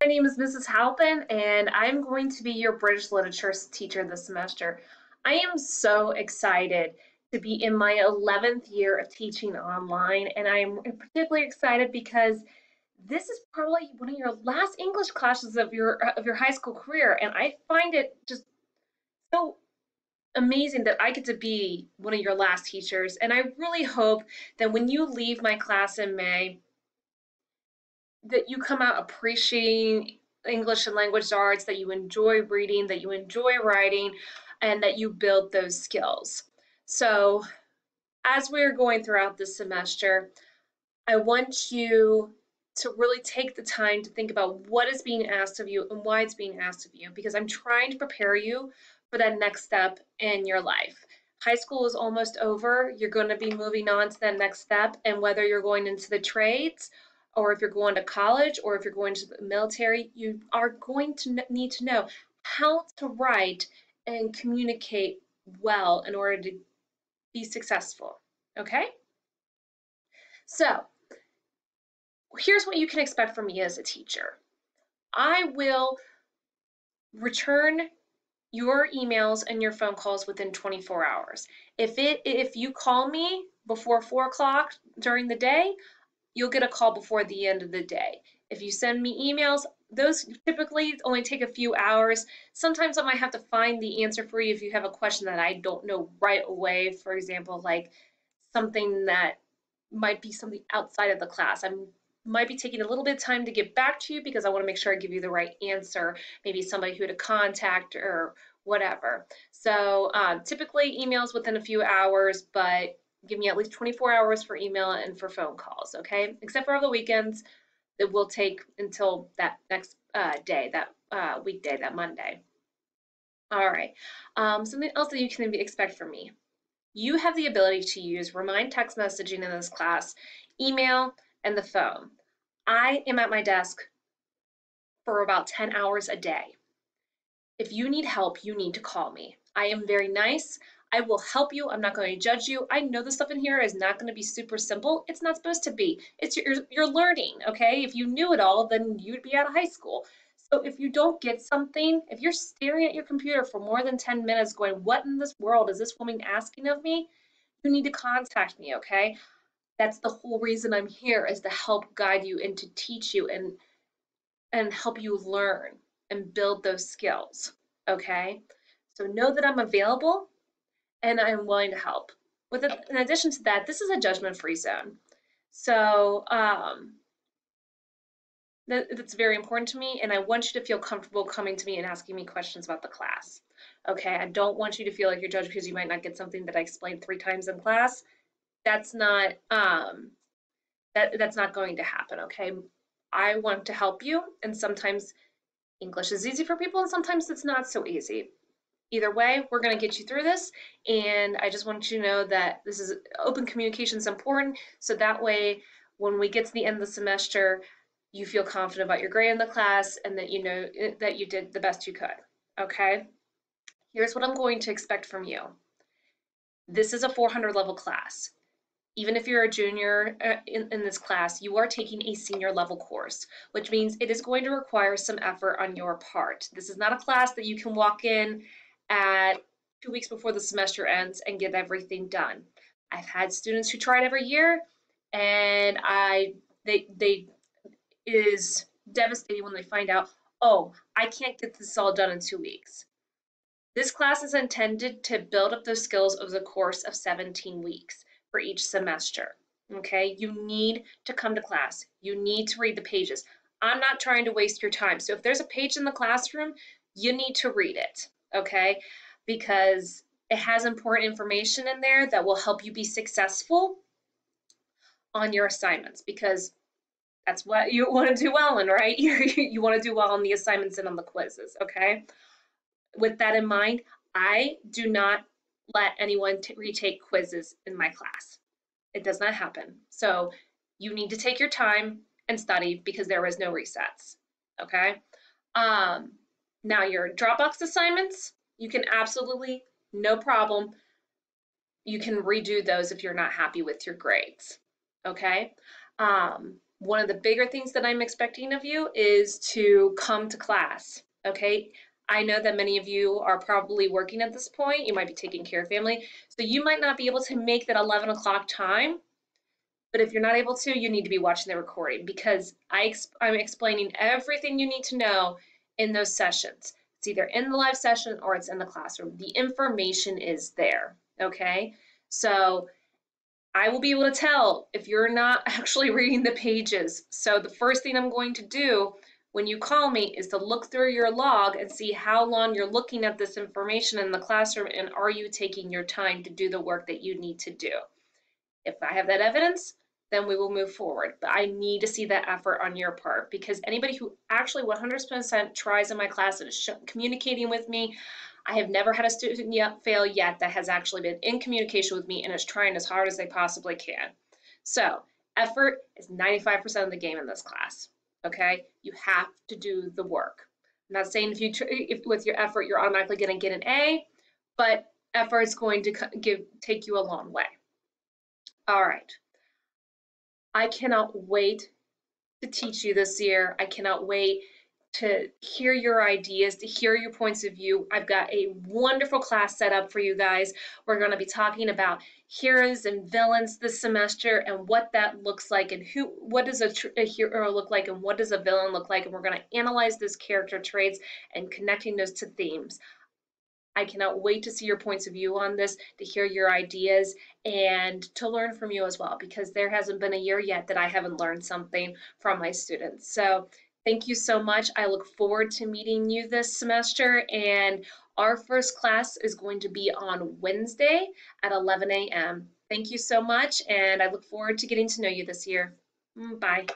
My name is Mrs. Halpin, and I'm going to be your British literature teacher this semester. I am so excited to be in my 11th year of teaching online, and I'm particularly excited because this is probably one of your last English classes of your high school career, and I find it just so amazing that I get to be one of your last teachers. And I really hope that when you leave my class in May, that you come out appreciating English and language arts, that you enjoy reading, that you enjoy writing, and that you build those skills. So, as we're going throughout this semester, I want you to really take the time to think about what is being asked of you and why it's being asked of you, because I'm trying to prepare you for that next step in your life. High school is almost over. You're going to be moving on to that next step, and whether you're going into the trades or if you're going to college or if you're going to the military, you are going to need to know how to write and communicate well in order to be successful. Okay? So, here's what you can expect from me as a teacher. I will return your emails and your phone calls within 24 hours. If you call me before 4 o'clock during the day, you'll get a call before the end of the day. If you send me emails, those typically only take a few hours. Sometimes I might have to find the answer for you if you have a question that I don't know right away. For example, like something that might be something outside of the class. I might be taking a little bit of time to get back to you because I want to make sure I give you the right answer, maybe somebody who to contact or whatever. So typically emails within a few hours, but give me at least 24 hours for email and for phone calls, okay? Except for the weekends, it will take until that next day, that weekday, that Monday. All right. Something else that you can expect from me. You have the ability to use Remind text messaging in this class, email, and the phone. I am at my desk for about 10 hours a day. If you need help, you need to call me. I am very nice. I will help you. I'm not going to judge you. I know the stuff in here is not going to be super simple. It's not supposed to be. It's you're learning, okay? If you knew it all, then you'd be out of high school. So if you don't get something, if you're staring at your computer for more than 10 minutes going, what in this world is this woman asking of me? You need to contact me, okay? That's the whole reason I'm here, is to help guide you and to teach you and help you learn and build those skills, okay? So know that I'm available and I'm willing to help. In addition to that, this is a judgment-free zone. So that's very important to me, and I want you to feel comfortable coming to me and asking me questions about the class. Okay, I don't want you to feel like you're judged because you might not get something that I explained 3 times in class. That's not that's not going to happen, okay? I want to help you, and sometimes English is easy for people and sometimes it's not so easy. Either way, we're going to get you through this, and I just want you to know that this is open communication is important, so that way when we get to the end of the semester, you feel confident about your grade in the class and that you know that you did the best you could, okay? Here's what I'm going to expect from you. This is a 400 level class. Even if you're a junior in this class, you are taking a senior level course, which means it is going to require some effort on your part. This is not a class that you can walk in at 2 weeks before the semester ends and get everything done. I've had students who try it every year, and it is devastating when they find out, oh, I can't get this all done in 2 weeks. This class is intended to build up those skills over the course of 17 weeks for each semester. Okay, you need to come to class. You need to read the pages. I'm not trying to waste your time. So if there's a page in the classroom, you need to read it, okay? Because it has important information in there that will help you be successful on your assignments, because that's what you want to do well in, right? You want to do well on the assignments and on the quizzes, okay? With that in mind, I do not let anyone retake quizzes in my class. It does not happen. So you need to take your time and study because there is no resets, okay? Now your Dropbox assignments, you can absolutely, no problem, you can redo those if you're not happy with your grades, okay? one of the bigger things that I'm expecting of you is to come to class, okay? I know that many of you are probably working at this point. You might be taking care of family. So you might not be able to make that 11 o'clock time, but if you're not able to, you need to be watching the recording because I'm explaining everything you need to know in those sessions. It's either in the live session or it's in the classroom. The information is there, okay? So I will be able to tell if you're not actually reading the pages. So the first thing I'm going to do when you call me is to look through your log and see how long you're looking at this information in the classroom and are you taking your time to do the work that you need to do. If I have that evidence, then we will move forward. But I need to see that effort on your part because anybody who actually 100% tries in my class and is communicating with me, I have never had a student fail yet that has actually been in communication with me and is trying as hard as they possibly can. So effort is 95% of the game in this class, okay? You have to do the work. I'm not saying if with your effort you're automatically going to get an A, but effort is going to take you a long way. All right. I cannot wait to teach you this year. I cannot wait to hear your ideas, to hear your points of view. I've got a wonderful class set up for you guys. We're going to be talking about heroes and villains this semester and what that looks like and what does a hero look like and what does a villain look like. And we're going to analyze those character traits and connecting those to themes. I cannot wait to see your points of view on this, to hear your ideas, and to learn from you as well, because there hasn't been a year yet that I haven't learned something from my students. So thank you so much. I look forward to meeting you this semester, and our first class is going to be on Wednesday at 11 a.m. Thank you so much, and I look forward to getting to know you this year. Bye.